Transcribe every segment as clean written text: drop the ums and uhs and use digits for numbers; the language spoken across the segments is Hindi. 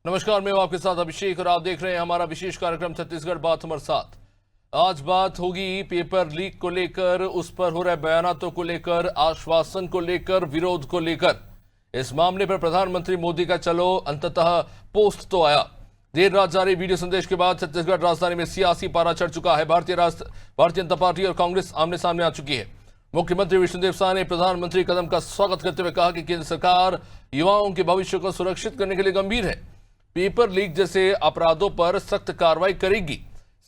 नमस्कार, मैं हूं आपके साथ अभिषेक और आप देख रहे हैं हमारा विशेष कार्यक्रम छत्तीसगढ़ बात हमारे साथ। आज बात होगी पेपर लीक को लेकर, उस पर हो रहे बयानातों को लेकर, आश्वासन को लेकर, विरोध को लेकर। इस मामले पर प्रधानमंत्री मोदी का चलो अंततः पोस्ट तो आया। देर रात जारी वीडियो संदेश के बाद छत्तीसगढ़ राजधानी में सियासी पारा चढ़ चुका है। भारतीय जनता पार्टी और कांग्रेस आमने सामने आ चुकी है। मुख्यमंत्री विष्णुदेव साय ने प्रधानमंत्री कदम का स्वागत करते हुए कहा कि केंद्र सरकार युवाओं के भविष्य को सुरक्षित करने के लिए गंभीर है। पेपर लीक जैसे अपराधों पर सख्त कार्रवाई करेगी।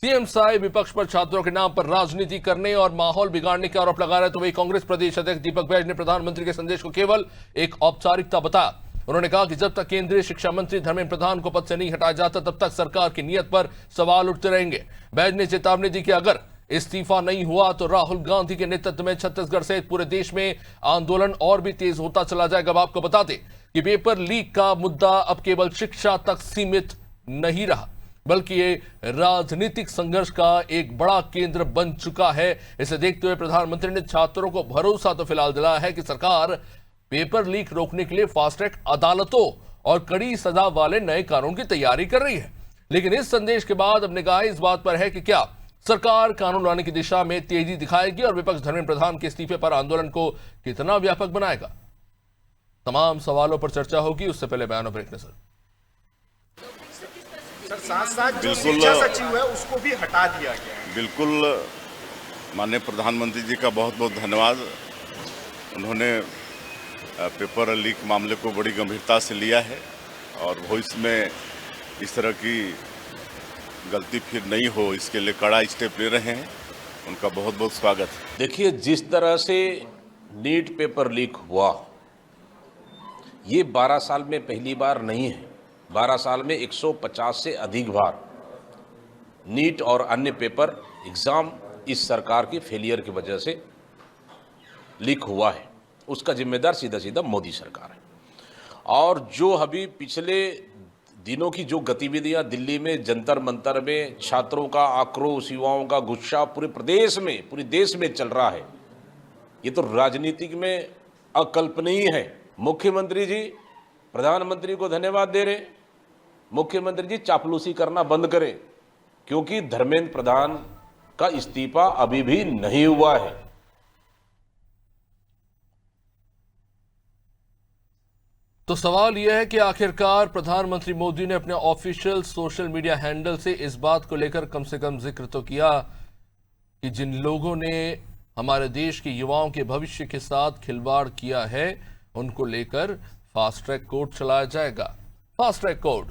सीएम साय विपक्ष पर छात्रों के नाम पर राजनीति करने और माहौल बिगाड़ने के आरोप लगा रहे, तो वही कांग्रेस प्रदेश अध्यक्ष दीपक बैज ने प्रधानमंत्री के संदेश को केवल एक औपचारिकता बताया। उन्होंने कहा कि जब तक केंद्रीय शिक्षा मंत्री धर्मेंद्र प्रधान को पद से नहीं हटाया जाता, तब तक सरकार की नीयत पर सवाल उठते रहेंगे। बैज ने चेतावनी दी कि अगर इस्तीफा नहीं हुआ तो राहुल गांधी के नेतृत्व में छत्तीसगढ़ सहित पूरे देश में आंदोलन और भी तेज होता चला जाएगा। अब आपको बता दें कि पेपर लीक का मुद्दा अब केवल शिक्षा तक सीमित नहीं रहा, बल्कि ये राजनीतिक संघर्ष का एक बड़ा केंद्र बन चुका है। इसे देखते हुए प्रधानमंत्री ने छात्रों को भरोसा तो फिलहाल दिलाया है कि सरकार पेपर लीक रोकने के लिए फास्ट ट्रैक अदालतों और कड़ी सजा वाले नए कानून की तैयारी कर रही है। लेकिन इस संदेश के बाद अब निगाह इस बात पर है कि क्या सरकार कानून लाने की दिशा में तेजी दिखाएगी और विपक्ष धर्मेंद्र प्रधान के इस्तीफे पर आंदोलन को कितना व्यापक बनाएगा। तमाम सवालों पर चर्चा होगी, उससे पहले बयानों पर एक नजर। सर, साथ-साथ जो शिक्षा सचिव है उसको भी हटा दिया गया है। बिल्कुल, माननीय प्रधानमंत्री जी का बहुत बहुत धन्यवाद। उन्होंने पेपर लीक मामले को बड़ी गंभीरता से लिया है और भविष्य में इस तरह की गलती फिर नहीं हो, इसके लिए कड़ा स्टेप ले रहे हैं। उनका बहुत बहुत स्वागत है। देखिए, जिस तरह से नीट पेपर लीक हुआ, ये 12 साल में पहली बार नहीं है। 12 साल में 150 से अधिक बार नीट और अन्य पेपर एग्ज़ाम इस सरकार की फेलियर की वजह से लीक हुआ है। उसका जिम्मेदार सीधा सीधा मोदी सरकार है। और जो अभी पिछले दिनों की जो गतिविधियां दिल्ली में जंतर मंतर में छात्रों का आक्रोश, युवाओं का गुस्सा पूरे प्रदेश में, पूरे देश में चल रहा है, ये तो राजनीतिक में अकल्पनीय है। मुख्यमंत्री जी प्रधानमंत्री को धन्यवाद दे रहे। मुख्यमंत्री जी चापलूसी करना बंद करें, क्योंकि धर्मेंद्र प्रधान का इस्तीफा अभी भी नहीं हुआ है। तो सवाल यह है कि आखिरकार प्रधानमंत्री मोदी ने अपने ऑफिशियल सोशल मीडिया हैंडल से इस बात को लेकर कम से कम जिक्र तो किया कि जिन लोगों ने हमारे देश के युवाओं के भविष्य के साथ खिलवाड़ किया है, उनको लेकर फास्ट ट्रैक कोर्ट चलाया जाएगा। फास्ट ट्रैक कोर्ट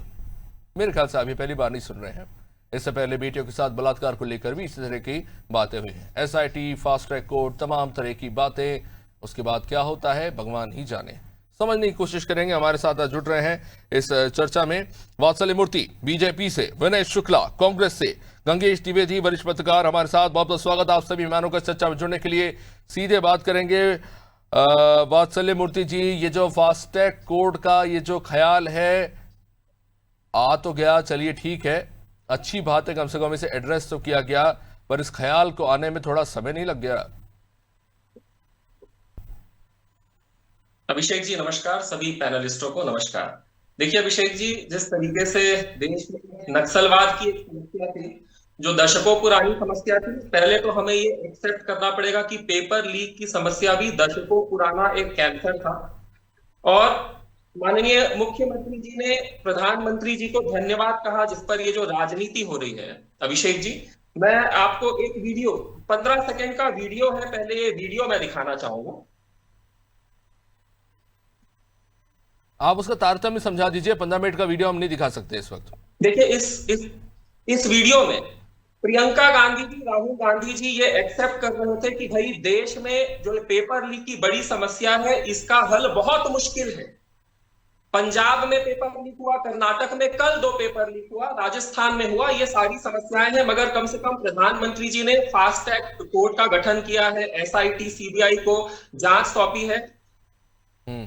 मेरे ख्याल से अभी पहली बार नहीं सुन रहे हैं। इससे पहले बेटियों के साथ बलात्कार को लेकर भी इसी तरह की बातें हुई हैं। एसआईटी, फास्ट ट्रैक कोर्ट, तमाम तरह की बातें। उसके बाद क्या होता है भगवान ही जाने। समझने की कोशिश करेंगे। हमारे साथ जुड़ रहे हैं इस चर्चा में वात्सल्य मूर्ति बीजेपी से, विनय शुक्ला कांग्रेस से, गंगेश द्विवेदी वरिष्ठ पत्रकार हमारे साथ। बहुत बहुत स्वागत आप सभी मेहमानों का चर्चा में जुड़ने के लिए। सीधे बात करेंगे वात्सल्य मूर्ति जी, ये जो फास्ट ट्रैक कोर्ट का ये जो ख्याल है आ तो गया, चलिए ठीक है, अच्छी बात है, कम से कम इसे एड्रेस तो किया गया, पर इस ख्याल को आने में थोड़ा समय नहीं लग गया? अभिषेक जी नमस्कार, सभी पैनलिस्टों को नमस्कार। देखिए अभिषेक जी, जिस तरीके से देश में नक्सलवाद की एक समस्या थी, जो दशकों पुरानी समस्या थी, पहले तो हमें ये एक्सेप्ट करना पड़ेगा कि पेपर लीक की समस्या भी दशकों पुराना एक कैंसर था। और माननीय मुख्यमंत्री जी ने प्रधानमंत्री जी को धन्यवाद कहा, जिस पर ये जो राजनीति हो रही है। अभिषेक जी, मैं आपको एक वीडियो, 15 सेकंड का वीडियो है, पहले ये वीडियो मैं दिखाना चाहूंगा। आप उसका तारतम्य समझा दीजिए। 15 मिनट का वीडियो हम नहीं दिखा सकते इस वक्त। देखिए इस वीडियो में प्रियंका गांधी जी, राहुल गांधी जी ये एक्सेप्ट कर रहे थे कि भाई देश में जो पेपर लीक की बड़ी समस्या है, इसका हल बहुत मुश्किल है। पंजाब में पेपर लीक हुआ, कर्नाटक में कल 2 पेपर लीक हुआ, राजस्थान में हुआ, ये सारी समस्याएं हैं, मगर कम से कम प्रधानमंत्री जी ने फास्ट ट्रैक कोर्ट का गठन किया है, एसआईटी, सीबीआई को जांच सौंपी है।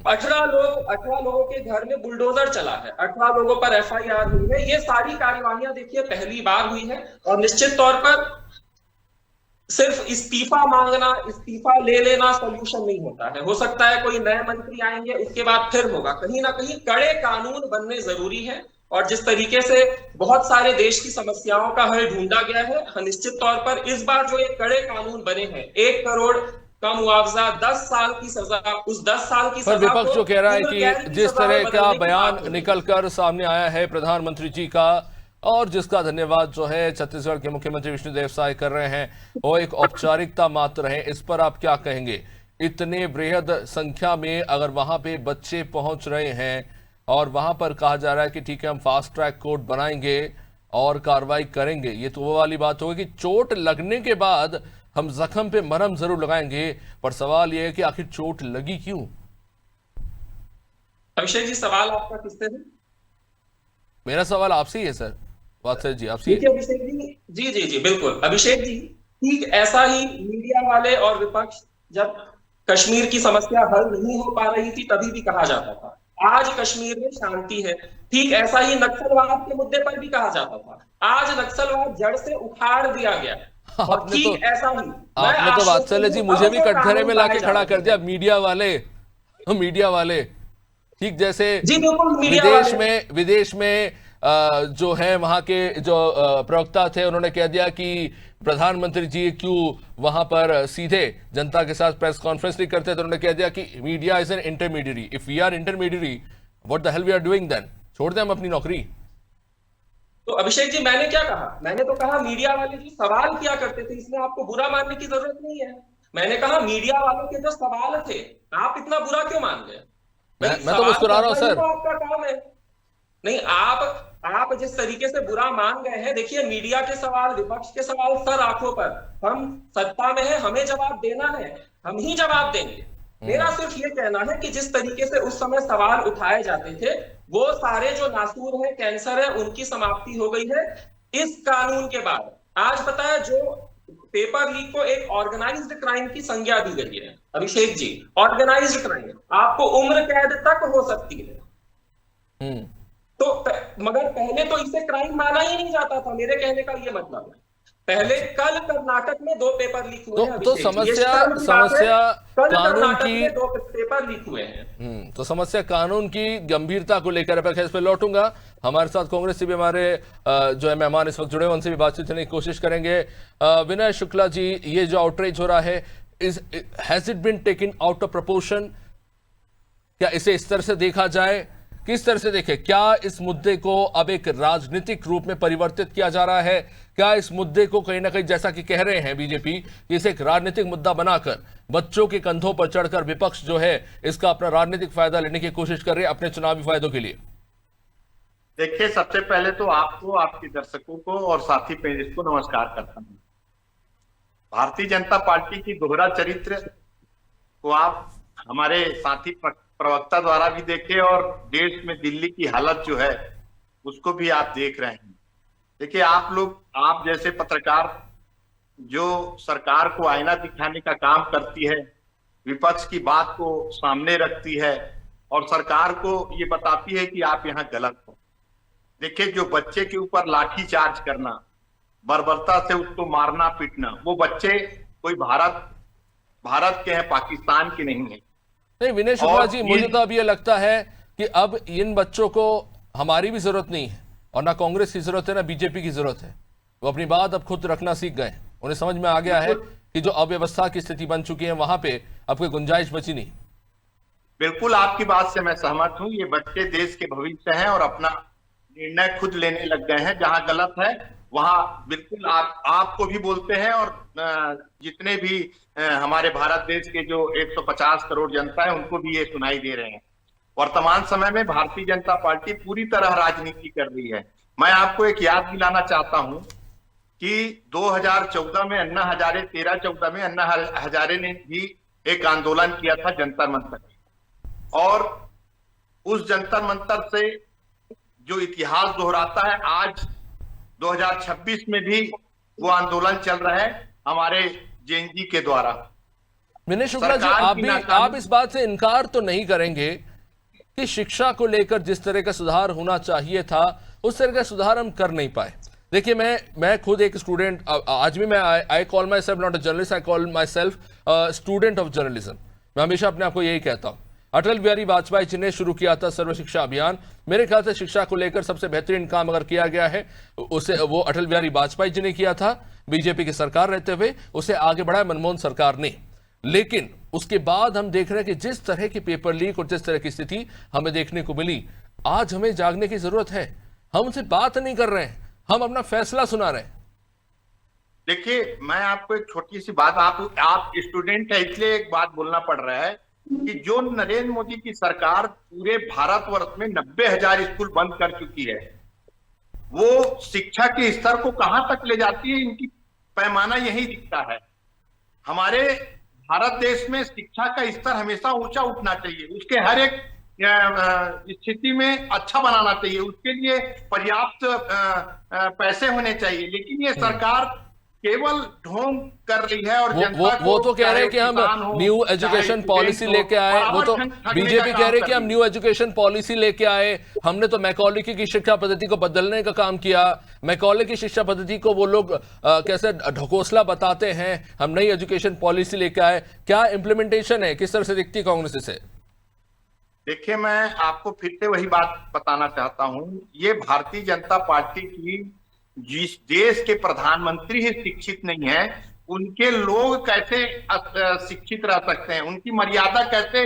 18 लोगों के घर में बुलडोजर चला है, 18 लोगों पर एफआईआर हुई है। ये सारी कार्यवाहियां देखिए पहली बार हुई है। और निश्चित तौर पर सिर्फ इस्तीफा मांगना, इस्तीफा ले लेना सॉल्यूशन नहीं होता है। हो सकता है कोई नए मंत्री आएंगे, उसके बाद फिर होगा। कहीं ना कहीं कड़े कानून बनने जरूरी है और जिस तरीके से बहुत सारे देश की समस्याओं का हल ढूंढा गया है, निश्चित तौर पर इस बार जो एक कड़े कानून बने हैं, 1 करोड़ का मुआवजा, 10 साल की सजा, उस 10 साल की पर सजा विपक्ष जो कह रहा है उम्र कैद कि की जिस सजा में तरह का बदलने की बयान बात है। निकलकर सामने आया है प्रधानमंत्री जी का, और जिसका धन्यवाद जो है छत्तीसगढ़ के मुख्यमंत्री विष्णुदेव साय कर रहे हैं, वो एक औपचारिकता मात्र है, इस पर आप क्या कहेंगे? इतने बृहद संख्या में अगर वहां पे बच्चे पहुंच रहे हैं और वहां पर कहा जा रहा है कि ठीक है हम फास्ट ट्रैक कोर्ट बनाएंगे और कार्रवाई करेंगे, ये तो वो वाली बात होगी कि चोट लगने के बाद हम जख्म पे मरहम जरूर लगाएंगे, पर सवाल यह है कि आखिर चोट लगी क्यों? अभिषेक जी, सवाल आपका किससे है? मेरा सवाल आपसे ही है सर, वात्सल्य जी आपसे। ठीक है अभिषेक जी, जी जी जी बिल्कुल अभिषेक जी, ठीक ऐसा ही मीडिया वाले और विपक्ष जब कश्मीर की समस्या हल नहीं हो पा रही थी तभी भी कहा जाता था आज कश्मीर में शांति है। ठीक ऐसा ही नक्सलवाद के मुद्दे पर भी कहा जाता था आज नक्सलवाद जड़ से उखाड़ दिया गया। और आपने ठीक ऐसा ही आपने तो वात्सल्य जी मुझे भी कटघरे में लाके खड़ा कर दिया, मीडिया वाले ठीक जैसे जी बिल्कुल विदेश में जो है वहां के जो प्रवक्ता थे उन्होंने कह दिया कि प्रधानमंत्री जी क्यों वहां पर सीधे जनता के साथ प्रेस कॉन्फ्रेंस नहीं करते, तो उन्होंने कह दिया कि media is an intermediary, if we are intermediary what the hell we are doing then, छोड़ दें हम अपनी नौकरी। तो अभिषेक जी मैंने क्या कहा? मैंने तो कहा मीडिया वाले जो सवाल किया करते थे इसमें आपको बुरा मानने की जरूरत नहीं है। मैंने कहा मीडिया वालों के जो सवाल थे आप इतना बुरा क्यों मान गए? मैं तो मुस्कुरा रहा हूं सर। तो आपका काम है। नहीं, आप जिस तरीके से बुरा मान गए हैं, देखिए मीडिया के सवाल, विपक्ष के सवाल सर आंखों पर, हम सत्ता में है, हमें जवाब देना है, हम ही जवाब देंगे। मेरा सिर्फ ये कहना है कि जिस तरीके से उस समय सवाल उठाए जाते थे वो सारे जो नासूर है, कैंसर है, उनकी समाप्ति हो गई है इस कानून के बाद। आज पता है जो पेपर लीक को एक ऑर्गेनाइज्ड क्राइम की संज्ञा दी गई है अभिषेक जी, ऑर्गेनाइज्ड क्राइम, आपको उम्र कैद तक हो सकती है। तो मगर पहले तो इसे क्राइम माना ही नहीं जाता था, मेरे कहने का ये मतलब है। पहले कल कर्नाटक में 2 पेपर लीक हुए हैं। तो समस्या कानून की 2 पेपर लीक हुए हैं। तो समस्या कानून की गंभीरता को लेकर इस पे लौटूंगा। हमारे साथ कांग्रेस से भी हमारे जो है मेहमान इस वक्त जुड़े हैं, उनसे भी बातचीत करने की कोशिश करेंगे। विनय शुक्ला जी, ये जो आउटरीच हो रहा है, has it been taken out of proportion? क्या इसे इस तरह से देखा जाए, किस तरह से देखें? क्या इस मुद्दे को अब एक राजनीतिक रूप में परिवर्तित किया जा रहा है? क्या इस मुद्दे को कहीं ना कहीं, जैसा कि कह रहे हैं बीजेपी, इसे एक राजनीतिक मुद्दा बनाकर बच्चों के कंधों पर चढ़कर विपक्ष जो है इसका अपना राजनीतिक फायदा लेने की कोशिश कर रहे हैं अपने चुनावी फायदों के लिए? देखिए, सबसे पहले तो आपको, आपके दर्शकों को और साथी पेज को नमस्कार करता हूं। भारतीय जनता पार्टी की दोहरा चरित्र को आप हमारे साथी प्रवक्ता द्वारा भी देखे और देश में दिल्ली की हालत जो है उसको भी आप देख रहे हैं। देखिए, आप लोग, आप जैसे पत्रकार जो सरकार को आईना दिखाने का काम करती है, विपक्ष की बात को सामने रखती है और सरकार को ये बताती है कि आप यहाँ गलत हो। देखिए, जो बच्चे के ऊपर लाठी चार्ज करना, बर्बरता से उसको मारना पीटना, वो बच्चे कोई भारत के हैं, पाकिस्तान के नहीं है। नहीं विनय शुक्ला जी, मुझे तो अब ये लगता है कि अब इन बच्चों को हमारी भी जरूरत नहीं है और ना कांग्रेस की जरूरत है ना बीजेपी की जरूरत है। वो अपनी बात अब खुद रखना सीख गए, उन्हें समझ में आ गया है कि जो अव्यवस्था की स्थिति बन चुकी है वहां पे अब कोई गुंजाइश बची नहीं। बिल्कुल आपकी बात से मैं सहमत हूं। ये बच्चे देश के भविष्य हैं और अपना निर्णय खुद लेने लग गए हैं। जहां गलत है वहां बिल्कुल आपको भी बोलते हैं और जितने भी हमारे भारत देश के जो 150 करोड़ जनता है उनको भी ये सुनाई दे रहे हैं। वर्तमान समय में भारतीय जनता पार्टी पूरी तरह राजनीति कर रही है। मैं आपको एक याद दिलाना चाहता हूं कि 2014 में अन्ना हजारे, 13-14 में अन्ना हजारे ने भी एक आंदोलन किया था जंतर मंतर, और उस जंतर मंतर से जो इतिहास दोहराता है, आज 2026 में भी वो आंदोलन चल रहा है हमारे जेएनजी के द्वारा। विनय शुक्ला जी, आप इस बात से इनकार तो नहीं करेंगे कि शिक्षा को लेकर जिस तरह का सुधार होना चाहिए था उस तरह का सुधार हम कर नहीं पाए? देखिए, मैं खुद एक स्टूडेंट, आज भी मैं I call my self not a journalist, I call my self student of journalism. मैं हमेशा अपने आप को यही कहता हूं। अटल बिहारी वाजपेयी जी ने शुरू किया था सर्व शिक्षा अभियान। मेरे ख्याल से शिक्षा को लेकर सबसे बेहतरीन काम अगर किया गया है उसे वो अटल बिहारी वाजपेयी जी ने किया था, बीजेपी की सरकार रहते हुए। उसे आगे बढ़ाया मनमोहन सरकार ने। लेकिन उसके बाद हम देख रहे हैं कि जिस तरह की पेपर लीक और जिस तरह की स्थिति हमें देखने को मिली, आज हमें जागने की जरूरत है। हम उनसे बात नहीं कर रहे हैं, हम अपना फैसला सुना रहे हैं। देखिए, मैं आपको एक छोटी सी बात, आप स्टूडेंट है इसलिए एक बात बोलना पड़ रहा है कि जो नरेंद्र मोदी की सरकार पूरे भारतवर्ष में 90,000 स्कूल बंद कर चुकी है, वो शिक्षा के स्तर को कहां तक ले जाती है, इनकी पैमाना यही दिखता है। हमारे भारत देश में शिक्षा का स्तर हमेशा ऊंचा उठना चाहिए, उसके हर एक स्थिति में अच्छा बनाना चाहिए, उसके लिए पर्याप्त पैसे होने चाहिए। लेकिन ये सरकार केवल ढोंग कर रही है और वो तो कह रहे हैं कि हम न्यू एजुकेशन पॉलिसी लेके आए। वो तो बीजेपी कह रहे हैं कि हम न्यू एजुकेशन पॉलिसी लेके आए, हमने तो मैकॉले की शिक्षा पद्धति को बदलने का काम किया। मैकॉले की शिक्षा पद्धति को वो लोग कैसे ढकोसला बताते हैं, हम नई एजुकेशन पॉलिसी लेके आए। क्या इम्प्लीमेंटेशन है, किस तरह से दिखती है कांग्रेस से? देखिए, मैं आपको फिर से वही बात बताना चाहता हूं, ये भारतीय जनता पार्टी की, जिस देश के प्रधानमंत्री ही शिक्षित नहीं है, उनके लोग कैसे शिक्षित रह सकते हैं, उनकी मर्यादा कैसे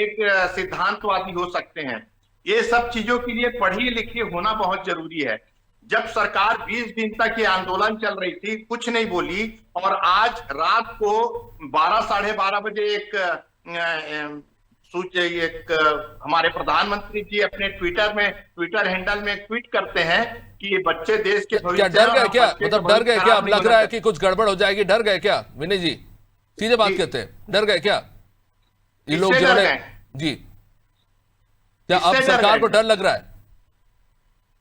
एक सिद्धांतवादी हो सकते हैं। ये सब चीजों के लिए पढ़ी लिखी होना बहुत जरूरी है। जब सरकार 20 दिन तक ये आंदोलन चल रही थी, कुछ नहीं बोली, और आज रात को 12 साढ़े 12 बजे एक हमारे प्रधानमंत्री जी अपने ट्विटर हैंडल में ट्वीट करते हैं कि ये बच्चे देश के भविष्य। क्या डर गए क्या? मतलब डर गए क्या? अब लग रहा है कि कुछ गड़बड़ हो जाएगी, डर गए क्या विनय जी? सीधे बात करते हैं, डर गए क्या ये लोग जो है जी? क्या अब सरकार को डर लग रहा है?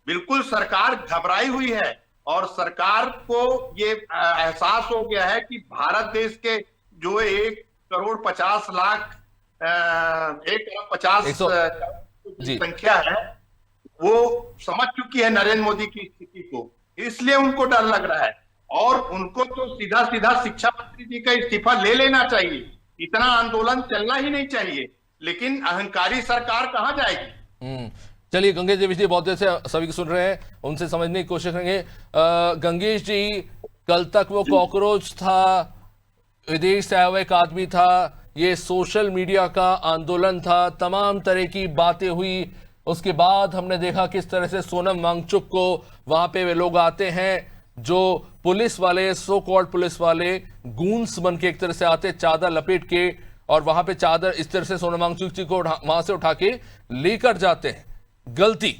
बिल्कुल, सरकार घबराई हुई है और सरकार को ये एहसास हो गया है कि भारत देश के जो 1,50,00,000 संख्या है, वो समझ चुकी है नरेंद्र मोदी की स्थिति को, इसलिए उनको डर लग रहा है। और उनको तो सीधा सीधा शिक्षा मंत्री जी का इस्तीफा ले लेना चाहिए, इतना आंदोलन चलना ही नहीं चाहिए। लेकिन अहंकारी सरकार कहां जाएगी? चलिए, गंगेश जी पिछली बहुत देर से सभी को सुन रहे हैं, उनसे समझने की कोशिश करेंगे। गंगेश जी, कल तक वो कॉकरोच था, विदेश से आया हुआ एक आदमी था, ये सोशल मीडिया का आंदोलन था, तमाम तरह की बातें हुई। उसके बाद हमने देखा किस तरह से सोनम वांगचुक को वहां पे वे लोग आते हैं जो पुलिस वाले, सो कॉल्ड पुलिस वाले गूंस बन के एक तरह से आते, चादर लपेट के, और वहां पे चादर इस तरह से सोनम वांगचुक जी को वहां से उठा के लेकर जाते हैं। गलती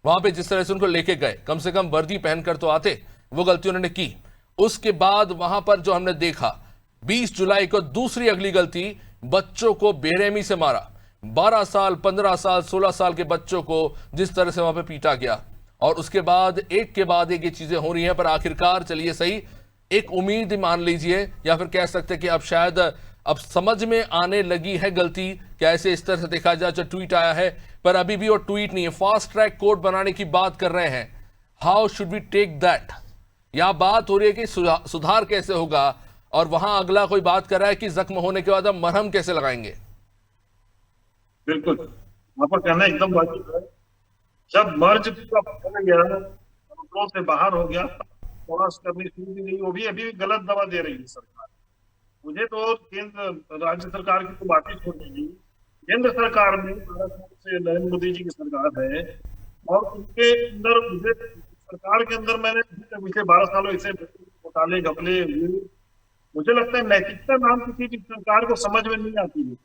वहां पे जिस तरह से उनको लेके गए, कम से कम वर्दी पहनकर तो आते, वो गलती उन्होंने की। उसके बाद वहां पर जो हमने देखा 20 जुलाई को दूसरी अगली गलती, बच्चों को बेरहमी से मारा। 12 साल, 15 साल, 16 साल के बच्चों को जिस तरह से वहां पे पीटा गया, और उसके बाद एक के बाद एक ये चीजें हो रही हैं। पर आखिरकार चलिए सही, एक उम्मीद मान लीजिए, या फिर कह सकते कि अब शायद अब समझ में आने लगी है गलती, कैसे इस तरह से देखा जाए जो ट्वीट आया है। पर अभी भी वो ट्वीट नहीं है, फास्ट ट्रैक कोर्ट बनाने की बात कर रहे हैं। How should we take that? यह बात हो रही है कि सुधार कैसे होगा, और वहां अगला कोई बात कर रहा है कि जख्म होने के बाद हम मरहम कैसे लगाएंगे। बिल्कुल, वहां पर कहना एकदम वाजिब है। जब मर्ज पूरा बदल गया, कंट्रोल से बाहर हो गया, प्रयास करनी शुरू की गई, वो भी अभी गलत दवा दे रही है सरकार। मुझे तो केंद्र राज्य सरकार की तो बातें छोड़ दीजिए, केंद्र सरकार में से नरेंद्र मोदी जी की सरकार है, और उनके अंदर मुझे सरकार के अंदर मैंने पिछले 12 सालों ऐसे घोटाले घपले हुए, मुझे लगता है नैतिकता नाम किसी की सरकार को समझ में नहीं आती है।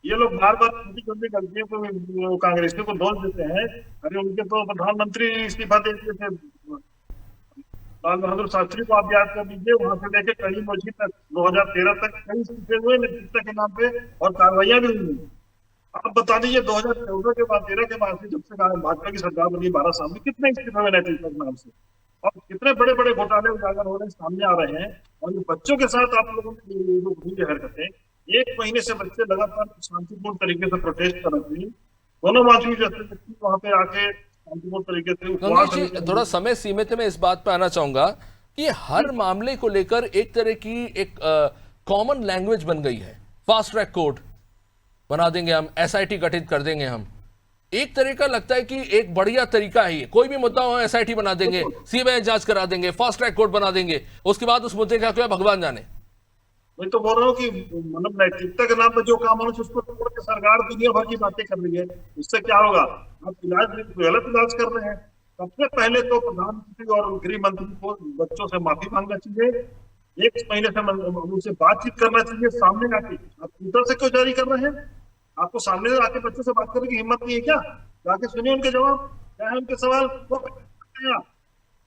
ये लोग बार बार छोटी छोटी गलतियों को कांग्रेसियों को दोष देते हैं। अरे उनके तो प्रधानमंत्री इस्तीफा देते थे, लाल बहादुर शास्त्री को आप याद कर लीजिए, वहां से लेकर कड़ी मोदी तक 2013 तक कई इस्तीफे हुए नैतिकता के नाम पे, और कार्रवाइयां भी हुई। आप बता दीजिए 2014 के बाद 13 के बाद से जब से भाजपा की सरकार बनी 12 साल में कितने इस्तीफे हुए नैतिकता के नाम से, और कितने बड़े बड़े घोटाले उजागर हो रहे हैं, सामने आ रहे हैं। और ये बच्चों के साथ आप लोगों ने हरकतें, 1 महीने से बच्चे लगातार शांतिपूर्ण तरीके से प्रोटेस्ट कर रहे हैं। दोनों माध्यम जैसे व्यक्ति वहां पे आके शांतिपूर्ण तरीके से। थोड़ा समय सीमित में इस बात पर आना चाहूंगा कि हर मामले को लेकर एक तरह की एक कॉमन लैंग्वेज बन गई है, फास्ट ट्रैक कोर्ट, बना देंगे हम, एसआईटी गठित कर देंगे हम। एक तरीका लगता है कि एक बढ़िया तरीका है ये, कोई भी मुद्दा हो एसआईटी बना देंगे, सीबीआई जांच करा देंगे, फास्ट ट्रैक कोर्ट बना देंगे, उसके बाद उस मुद्दे का क्या भगवान जाने। मैं तो बोल रहा हूँ कि मतलब नैतिकता के नाम पर जो काम होना चाहिए उसको छोड़ के सरकार दुनिया भर की बातें कर रही है, उससे क्या होगा? आप गलत इलाज कर रहे हैं। सबसे पहले तो प्रधानमंत्री और गृह मंत्री को बच्चों से माफी मांगना चाहिए, 1 महीने से उनसे बातचीत करना चाहिए सामने आके। आप ट्विटर से क्यों जारी कर रहे हैं? आपको सामने आके बच्चों से बात करने की हिम्मत नहीं है क्या? जाके सुनिए उनके जवाब, क्या है उनके सवाल। वो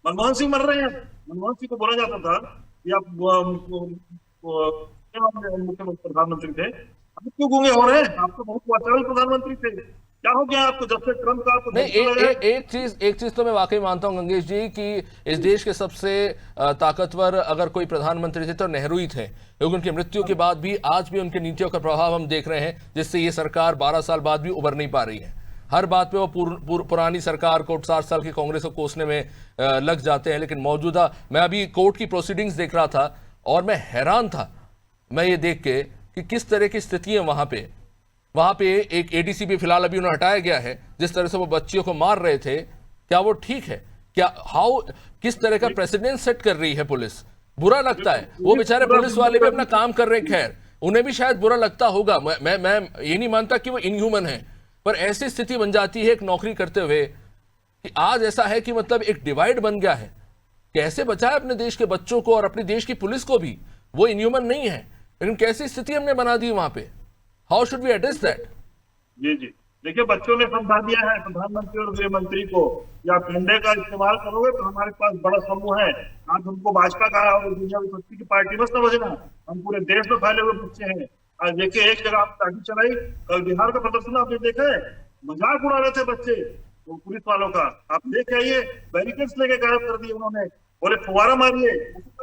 मनमोहन सिंह मर रहे हैं, मनमोहन सिंह को बोला जाता था कि आप मुख्यमंत्री प्रधानमंत्री थे, अब क्यों गूंगे हो रहे हैं? आप तो बहुत वाचाल प्रधानमंत्री थे, क्या हो गया आपको जब से ट्रम्प का आपको नहीं? एक चीज तो मैं वाकई मानता हूं गंगेश जी कि इस देश के सबसे ताकतवर अगर कोई प्रधानमंत्री थे तो नेहरू ही थे, क्योंकि उनकी मृत्यु के बाद भी आज भी उनकी नीतियों का प्रभाव हम देख रहे हैं, जिससे ये सरकार 12 साल बाद भी उभर नहीं पा रही है। हर बात पे वो पुरानी सरकार को 60 साल की कांग्रेस को कोसने में लग जाते हैं। लेकिन मौजूदा, मैं अभी कोर्ट की प्रोसीडिंग्स देख रहा था और मैं हैरान था मैं ये देख के कि किस तरह की स्थिति है वहां पे एक एडीसी भी फिलहाल अभी उन्हें हटाया गया है। जिस तरह से वो बच्चियों को मार रहे थे, क्या वो ठीक है? क्या किस तरह का प्रेसिडेंट सेट कर रही है पुलिस? बुरा लगता है। वो बेचारे पुलिस वाले भी अपना काम कर रहे हैं, खैर उन्हें भी शायद बुरा लगता होगा। मैं ये नहीं मानता कि वो इनह्यूमन है, पर ऐसी स्थिति बन जाती है एक नौकरी करते हुए कि आज ऐसा है कि मतलब एक डिवाइड बन गया है। कैसे बचाए अपने देश के बच्चों को और अपनी देश की पुलिस को भी? वो इनह्यूमन नहीं है, लेकिन कैसी स्थिति हमने बना दी वहां पे। How should we address that? जी जी, देखिए बच्चों ने समझा दिया है प्रधानमंत्री और गृह मंत्री को, या डंडे का इस्तेमाल करोगे तो हमारे पास बड़ा समूह है। आज हमको भाजपा का और दुनिया की शक्ति की पार्टी मत समझना, हम पूरे देश में फैले हुए बच्चे हैं। आज देखिए एक जगह आप लाठी चलाई, कल बिहार का प्रदर्शन आपने देखा है, मजाक उड़ा रहे थे बच्चे तो पुलिस वालों का। आप लेके आइए, बैरिकेड्स लेके गायब कर दिए उन्होंने, बोले फुवारा मारिए,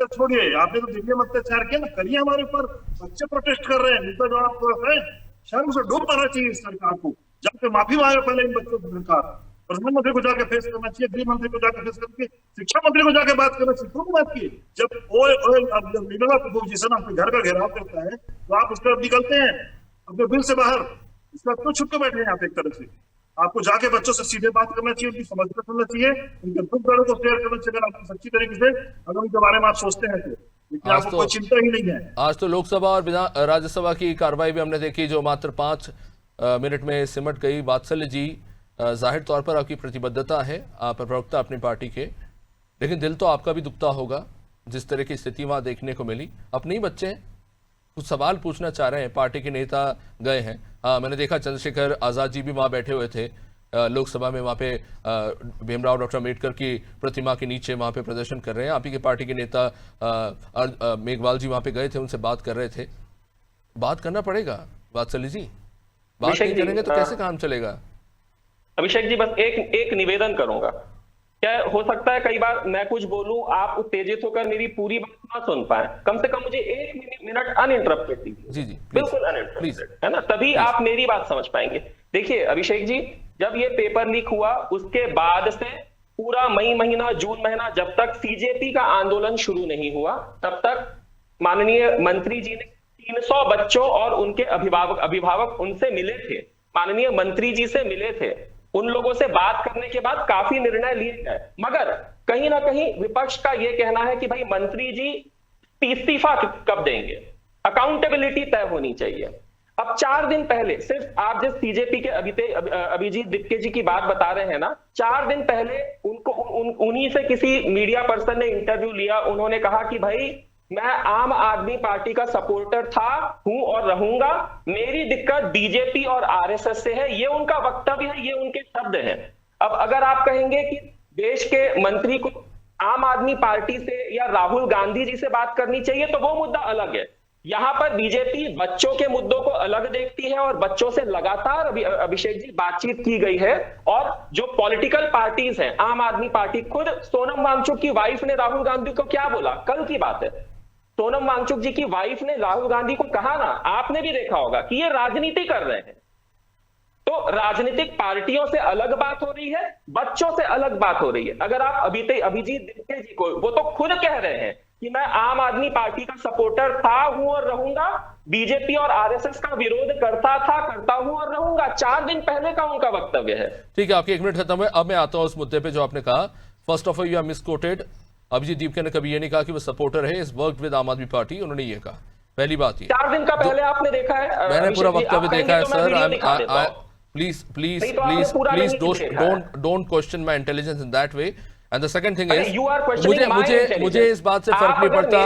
छोड़िए। आपने तो दिल्ली में अत्याचार किया ना, करिए हमारे ऊपर। बच्चे प्रोटेस्ट कर रहे हैं, इनका जवाब है शर्म से डूब मारना चाहिए इस सरकार को। जाके माफी मांगे पहले इन बच्चों की सरकार। प्रधानमंत्री को जाके फेस करना चाहिए, गृह मंत्री को जाके फेस करके, शिक्षा मंत्री को जाके बात करना चाहिए। क्यों बात की? जब निर्मला पोजीशन आपके घर का घेराव करता है तो आप उस तरफ निकलते हैं अपने बिल से बाहर, इसका क्यों छुप के बैठे हैं आप? एक तरह से आपको जाके बच्चों से सीधे बात करना चाहिए, उनकी समस्या सुनना चाहिए, उनके दुख दर्द को शेयर करना चाहिए। अगर आप सच्ची तरीके से अगर उनके बारे में आप सोचते हैं तो, लेकिन आपको कोई चिंता ही नहीं है। आज तो लोकसभा और राज्यसभा की कार्रवाई भी हमने देखी, जो मात्र 5 मिनट में सिमट गई। वात्सल्य जी, जाहिर तौर पर आपकी प्रतिबद्धता है, आप प्रवक्ता अपनी पार्टी के, लेकिन दिल तो आपका भी दुखता होगा जिस तरह की स्थिति वहां देखने को मिली। अपने ही बच्चे हैं, कुछ सवाल पूछना चाह रहे हैं, पार्टी के नेता गए हैं। मैंने देखा चंद्रशेखर आजाद जी भी वहां बैठे हुए थे लोकसभा में, वहां पे भीमराव डॉक्टर अम्बेडकर की प्रतिमा के नीचे वहां पे प्रदर्शन कर रहे हैं। आप ही के पार्टी के नेता मेघवाल जी वहां पे गए थे, उनसे बात कर रहे थे। बात करना पड़ेगा वात्सल्य जी, बात नहीं करेंगे तो कैसे काम चलेगा? अभिषेक जी, बस एक निवेदन करूंगा। क्या हो सकता है कई बार मैं कुछ बोलूं, आप उत्तेजित होकर मेरी पूरी बात ना सुन पाए, कम से कम मुझे 1 मिनट अनइंटरप्टेड दीजिए। जी जी, बिल्कुल अनइंटरप्टेड, है ना, तभी आप मेरी बात समझ पाएंगे। देखिए अभिषेक जी, जब ये पेपर लीक हुआ उसके बाद से पूरा मई महीना, जून महीना, जब तक सीजेपी का आंदोलन शुरू नहीं हुआ तब तक माननीय मंत्री जी ने 300 बच्चों और उनके अभिभावक उनसे मिले थे, माननीय मंत्री जी से मिले थे। उन लोगों से बात करने के बाद काफी निर्णय लिए गए, मगर कहीं ना कहीं विपक्ष का यह कहना है कि भाई मंत्री जी इस्तीफा कब देंगे, अकाउंटेबिलिटी तय होनी चाहिए। अब 4 दिन पहले, सिर्फ आप जिस सीजेपी के अभिजीत दिपके जी की बात बता रहे हैं ना, 4 दिन पहले उनको उन्हीं से किसी मीडिया पर्सन ने इंटरव्यू लिया। उन्होंने कहा कि भाई मैं आम आदमी पार्टी का सपोर्टर था, हूं और रहूंगा, मेरी दिक्कत बीजेपी और आरएसएस से है। ये उनका वक्तव्य है, ये उनके शब्द हैं। अब अगर आप कहेंगे कि देश के मंत्री को आम आदमी पार्टी से या राहुल गांधी जी से बात करनी चाहिए, तो वो मुद्दा अलग है। यहां पर बीजेपी बच्चों के मुद्दों को अलग देखती है और बच्चों से लगातार अभिषेक जी बातचीत की गई है। और जो पॉलिटिकल पार्टीज हैं, आम आदमी पार्टी, खुद सोनम वांगचुक की वाइफ ने राहुल गांधी को क्या बोला, कल की बात है, सोनम वांगचुक जी की वाइफ ने राहुल गांधी को कहा ना, आपने भी देखा होगा कि ये राजनीति कर रहे हैं। तो राजनीतिक पार्टियों से अलग बात हो रही है, बच्चों से अलग बात हो रही है। अगर आप अभिजीत दिपके जी को, वो तो खुद कह रहे हैं कि मैं आम आदमी पार्टी का सपोर्टर था, हूं और रहूंगा, बीजेपी और आरएसएस का विरोध करता हूं और रहूंगा। 4 दिन पहले का उनका वक्तव्य है। ठीक है, आपके 1 मिनट खत्म है। अब मैं आता हूं उस मुद्दे पे जो आपने कहा। First of all you are misquoted. Abhijit Dipke ने कभी ये नहीं कहा कि वो सपोर्टर है, इज वर्कड विद आम आदमी पार्टी, उन्होंने ये कहा। पहली बात ये 4 दिन का पहले आपने देखा है, मैंने पूरा वक्तव्य देखा है sir. Please don't question my intelligence in that way. And the second thing is मुझे इस बात से फर्क नहीं पड़ता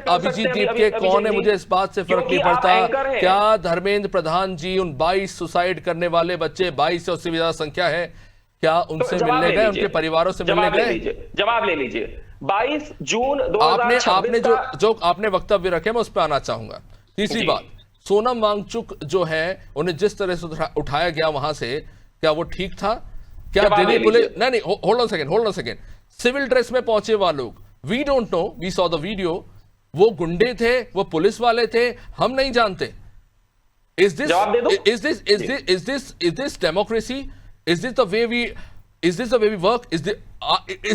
अभिजीत दीपके कौन है, मुझे इस बात से फर्क नहीं पड़ता। क्या धर्मेंद्र प्रधान जी उन 22 सुसाइड करने वाले बच्चे, 22 से उससे भी ज्यादा संख्या है, क्या उनसे मिलने गए, उनके परिवारों से मिलने गए? जवाब ले लीजिए। 22 जून 2026 आपने जो आपने वक्तव्य रखे, मैं उस पर आना चाहूंगा। तीसरी बात, सोनम वांगचुक जो है, उन्हें जिस तरह से उठाया गया वहां से, क्या वो ठीक था? क्या दिल्ली पुलिस, नहीं hold on second, civil dress में पहुंचे वाले लोग, we don't know, we saw the video, वो गुंडे थे, वो पुलिस वाले थे, हम नहीं जानते। Is this democracy? Is this the way we work? Is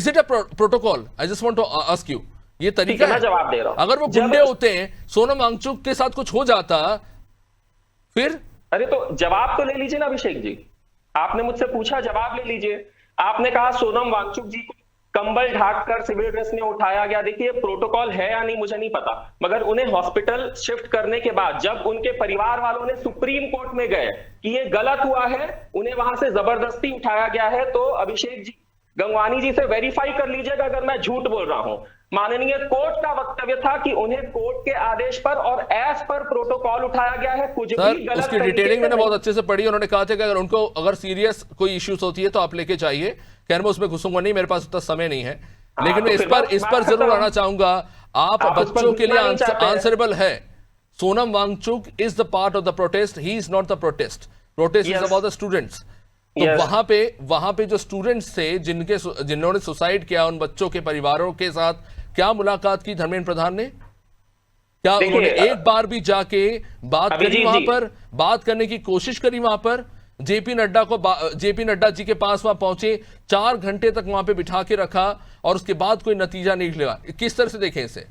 it a protocol? I just want to ask you. ये तरीका है? मैं जवाब दे रहा हूं। अगर वो गुंडे होते हैं, सोनम वांगचुक के साथ कुछ हो जाता, फिर? अरे तो जवाब तो ले लीजिए ना अभिषेक जी, आपने मुझसे पूछा, जवाब ले लीजिए। आपने कहा सोनम वांगचुक जी को कंबल ढांककर सिविल ड्रेस में उठाया गया। देखिए प्रोटोकॉल है या नहीं मुझे नहीं पता, मगर उन्हें हॉस्पिटल शिफ्ट करने के बाद जब उनके परिवार वालों ने सुप्रीम कोर्ट में गए कि ये गलत हुआ है, उन्हें वहां से जबरदस्ती उठाया गया है, तो अभिषेक जी गंगवानी जी से वेरीफाई कर लीजिएगा अगर मैं झूठ बोल रहा हूं। माननीय कोर्ट का वक्तव्य था कि उन्हें कोर्ट के आदेश पर और एज पर प्रोटोकॉल उठाया गया है। कुछ भी गलत उसकी डिटेलिंग मैंने बहुत अच्छे से पढ़ी। उन्होंने कहा था कि अगर सीरियस कोई इश्यूज होती है तो आप लेके चाहिए। खैर मैं उसमें घुसूंगा नहीं, मेरे पास उतना समय नहीं है, लेकिन मैं इस पर जरूर आना चाहूंगा। आप बच्चों के लिए आंसरेबल है। Sonam Wangchuk is the part of the protest, he is not the protest is about the students. तो वहां पे जो स्टूडेंट्स थे जिन्होंने सुसाइड किया, उन बच्चों के परिवारों के साथ क्या मुलाकात की धर्मेंद्र प्रधान ने? क्या उन्होंने एक बार भी जाके बात करी वहां पर, बात करने की कोशिश करी वहां पर? जेपी नड्डा जी के पास वहां पहुंचे, 4 घंटे तक वहां पे बिठा के रखा और उसके बाद कोई नतीजा नहीं निकला। किस तरह से देखें इसे?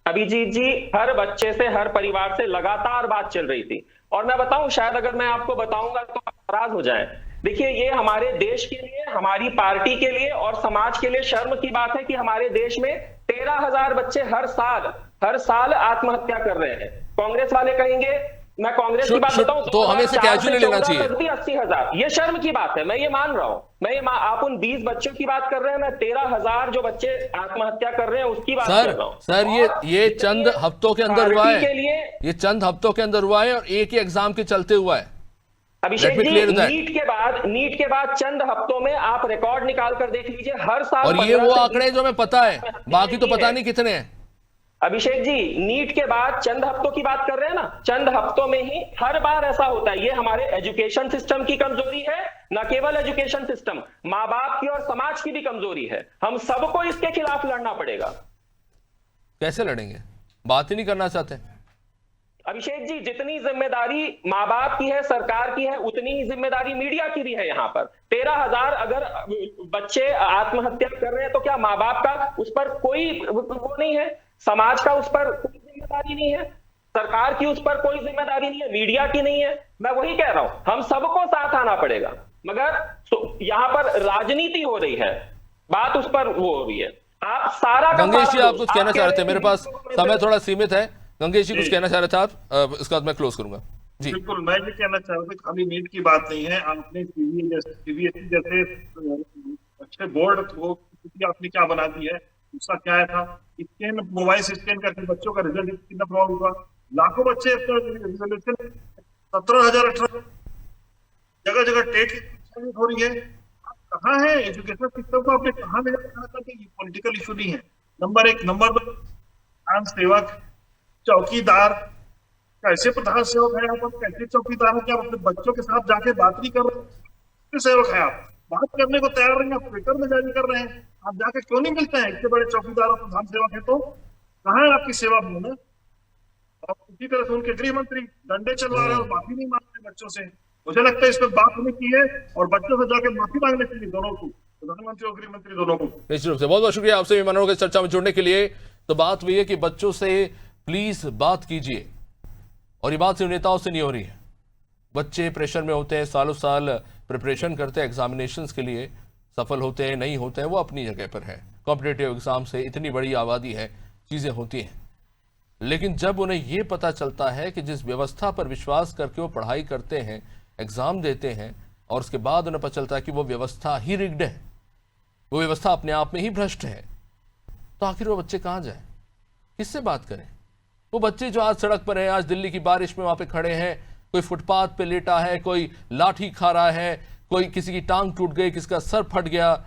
अभिजीत जी, हर बच्चे से, हर परिवार से लगातार बात चल रही थी, और मैं बताऊं, शायद अगर मैं आपको बताऊंगा तो आप नाराज हो जाएं। देखिए, ये हमारे देश के लिए, हमारी पार्टी के लिए और समाज के लिए शर्म की बात है कि हमारे देश में 13,000 बच्चे हर साल आत्महत्या कर रहे हैं। कांग्रेस वाले कहेंगे, मैं कांग्रेस की बात बताऊं तो हमें इसे कैजुअली लेना चाहिए। 80,000, ये शर्म की बात है, मैं ये मान रहा हूं। आप उन 20 बच्चों की बात कर रहे हैं, मैं 13,000 जो बच्चे आत्महत्या कर रहे हैं उसकी बात कर रहा हूं। सर ये चंद हफ्तों के अंदर हुआ है, ये चंद हफ्तों के अंदर हुआ है और एक ही एग्जाम के चलते हुआ है। अभिषेक जी, नीट के बाद चंद हफ्तों में आप रिकॉर्ड निकाल कर देख लीजिए, हर साल। और ये वो आंकड़े जो हमें पता है, बाकी तो पता नहीं कितने हैं। अभिषेक जी, नीट के बाद चंद हफ्तों की बात कर रहे हैं ना, चंद हफ्तों में ही हर बार ऐसा होता है। ये हमारे एजुकेशन सिस्टम की कमजोरी है, न केवल एजुकेशन सिस्टम, माँ बाप की और समाज की भी कमजोरी है। हम सबको इसके खिलाफ लड़ना पड़ेगा। कैसे लड़ेंगे? बात ही नहीं करना चाहते। अभिषेक जी, जितनी जिम्मेदारी माँ बाप की है, सरकार की है, उतनी ही जिम्मेदारी मीडिया की भी है। यहाँ पर 13,000 अगर बच्चे आत्महत्या कर रहे हैं तो क्या माँ बाप का उस पर कोई वो नहीं है? समाज का उस पर कोई जिम्मेदारी नहीं है? सरकार की उस पर कोई जिम्मेदारी नहीं है? मीडिया की नहीं है? मैं वही कह रहा हूं, हम सबको साथ आना पड़ेगा, मगर यहाँ पर राजनीति हो रही है, बात उस पर वो हो रही है। आप सारा गंगेश जी, आप कुछ कहना चाह रहे थे? मेरे पास समय थोड़ा सीमित है। गंगेश जी कुछ कहना चाह रहे थे आप, इसके बाद मैं क्लोज करूंगा जी। बिल्कुल, मैं भी कहना चाह रहा था, खाली नीट की बात नहीं है। आपने सीबीएसई जैसे अच्छे बोर्ड को आपने क्या बना दी है, उसका क्या है था? स्कैन, मोबाइल से स्कैन करके बच्चों का रिजल्ट कितना प्रॉब्लम हुआ। लाखों बच्चे 17,000 जगह जगह टेट हो रही है। कहाँ है एजुकेशन सिस्टम को? आपने कहाँ ले जाना चाहते? ये पॉलिटिकल इशू नहीं है। नंबर 1, नंबर 2, प्रधान सेवक, चौकीदार, कैसे प्रधान सेवक है यहाँ पर, कैसे चौकीदार है? क्या अपने बच्चों के साथ जाके बात नहीं कर रहे? सेवक है आप, बात करने को तैयार नहीं, आप ट्विटर में जारी कर रहे हैं, आप जाके क्यों नहीं मिलते हैं? इतने बड़े चौकीदार और प्रधान सेवक है तो कहाँ है आपकी सेवा भावना? और उसी तरह से उनके गृह मंत्री डंडे चलवा रहे हैं और माफी नहीं मांग रहे बच्चों से। मुझे लगता है इस पर बात होनी चाहिए और बच्चों से जाके माफी मांगनी चाहिए दोनों को। प्रधानमंत्री और गृह मंत्री दोनों को। निश्चित रूप से बहुत बहुत शुक्रिया आपसे विमानों के चर्चा में जुड़ने के लिए। तो बात वही है कि बच्चों से प्लीज बात कीजिए, और ये बात सिर्फ नेताओं से नहीं हो रही है। बच्चे प्रेशर में होते हैं, सालों साल प्रिपरेशन करते हैं एग्जामिनेशंस के लिए, सफल होते हैं नहीं होते हैं वो अपनी जगह पर है। कॉम्पिटिटिव एग्जाम से इतनी बड़ी आबादी है, चीजें होती हैं, लेकिन जब उन्हें यह पता चलता है कि जिस व्यवस्था पर विश्वास करके वो पढ़ाई करते हैं, एग्जाम देते हैं, और उसके बाद उन्हें पता चलता है कि वो व्यवस्था ही रिग्ड है, वो व्यवस्था अपने आप में ही भ्रष्ट है, तो आखिर वो बच्चे कहाँ जाए, किससे बात करें? वो बच्चे जो आज सड़क पर हैं, आज दिल्ली की बारिश में वहां पे खड़े हैं, कोई फुटपाथ पे लेटा है, कोई लाठी खा रहा है, कोई किसी की टांग टूट गई, किसी का सर फट गया,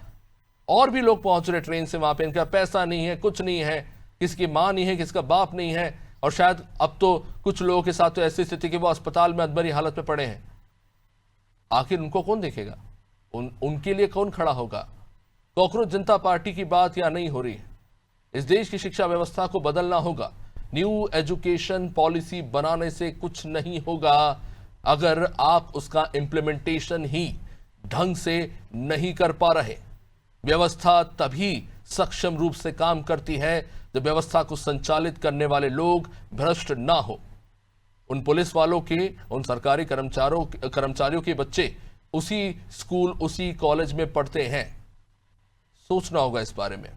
और भी लोग पहुंच रहे ट्रेन से वहां पे, इनका पैसा नहीं है, कुछ नहीं है, किसी की मां नहीं है, किसी का बाप नहीं है, और शायद अब तो कुछ लोगों के साथ तो ऐसी स्थिति कि वो अस्पताल में अधमरी हालत में पड़े हैं। आखिर उनको कौन देखेगा? उनके लिए कौन खड़ा होगा? कॉकरोच जनता पार्टी की बात या नहीं हो रही है? इस देश की शिक्षा व्यवस्था को बदलना होगा। न्यू एजुकेशन पॉलिसी बनाने से कुछ नहीं होगा अगर आप उसका इंप्लीमेंटेशन ही ढंग से नहीं कर पा रहे। व्यवस्था तभी सक्षम रूप से काम करती है जब व्यवस्था को संचालित करने वाले लोग भ्रष्ट ना हो। उन पुलिस वालों के, उन सरकारी कर्मचारियों के बच्चे उसी स्कूल, उसी कॉलेज में पढ़ते हैं। सोचना होगा इस बारे में।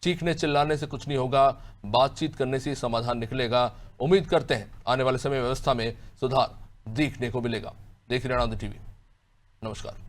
चीखने चिल्लाने से कुछ नहीं होगा, बातचीत करने से समाधान निकलेगा। उम्मीद करते हैं आने वाले समय व्यवस्था में सुधार देखने को मिलेगा। देख रहे हैं आनंद टीवी। नमस्कार।